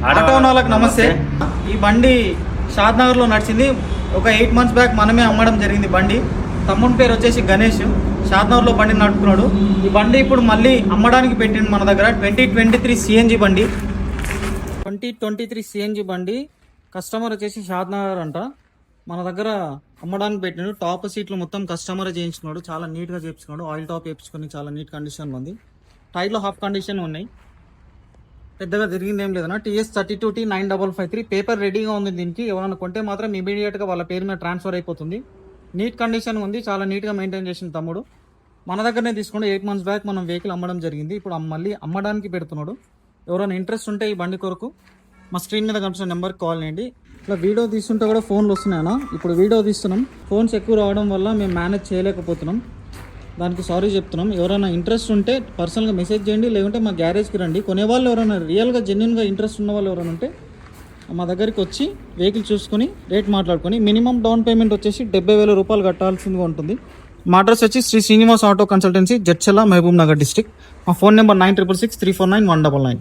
Auto వాళ్ళకి నమస్తే. ఈ బండి షాద్నగర్లో నడిచింది. ఒక 8 months బ్యాక్ మనమే అమ్మడం జరిగింది బండి. తమ్ముని పేరు వచ్చేసి గణేష్. షాద్నగర్లో బండి నడుపుతున్నాడు. ఈ బండి ఇప్పుడు మళ్ళీ అమ్మడానికి పెట్టిండు మన దగ్గర. 2023 CNG బండి. 2023 CNG బండి. కస్టమర్ వచ్చేసి షాద్నగర్ అంట. మన దగ్గర అమ్మడానికి పెట్టినాడు. టాప్ సీట్లు మొత్తం కస్టమర్ చేయించుకున్నాడు. చాలా నీట్గా చేయించుకున్నాడు. ఆయిల్ టాప్ వేయించుకొని చాలా నీట్ కండిషన్లో ఉంది. టైర్లో హాఫ్ కండిషన్ ఉన్నాయి. పెద్దగా తిరిగింది ఏం లేదన్నా. TS32T 9553 పేపర్ రెడీగా ఉంది. దీనికి ఎవరైనా కొంటే మాత్రం ఇమీడియట్గా వాళ్ళ పేరు మీద ట్రాన్స్ఫర్ అయిపోతుంది. నీట్ కండిషన్ ఉంది. చాలా నీట్గా మెయింటైన్ చేసిన తమ్ముడు. మన దగ్గరనే తీసుకుంటే 8 months బ్యాక్ మనం వెహికల్ అమ్మడం జరిగింది. ఇప్పుడు మళ్ళీ అమ్మడానికి పెడుతున్నాడు. ఎవరైనా ఇంట్రెస్ట్ ఉంటే ఈ బండి కొరకు మా స్క్రీన్ మీద కనిపిస్తున్న నెంబర్కి కాల్ చేయండి. ఇట్లా వీడియో తీస్తుంటే కూడా ఫోన్లు వస్తున్నాయన్నా. ఇప్పుడు వీడియో తీస్తున్నాం. ఫోన్స్ ఎక్కువ రావడం వల్ల మేము మేనేజ్ చేయలేకపోతున్నాం. దానికి సారీ చెప్తున్నాం. ఎవరైనా ఇంట్రెస్ట్ ఉంటే పర్సనల్గా మెసేజ్ చేయండి, లేకుంటే మా గ్యారేజ్కి రండి. కొనేవాళ్ళు ఎవరైనా రియల్గా జెన్యున్గా ఇంట్రెస్ట్ ఉన్న వాళ్ళు ఎవరైనా ఉంటే మా దగ్గరికి వచ్చి వెహికల్ చూసుకొని రేట్ మాట్లాడుకొని మినిమం డౌన్ పేమెంట్ వచ్చేసి 70,000 రూపాయలు కట్టాల్సిందిగా ఉంటుంది. మా అడ్రస్ వచ్చి Shri Srinivas auto consultancy, Jadcherla, Mahabub Nagar district. మా ఫోన్ నెంబర్ 9663491199.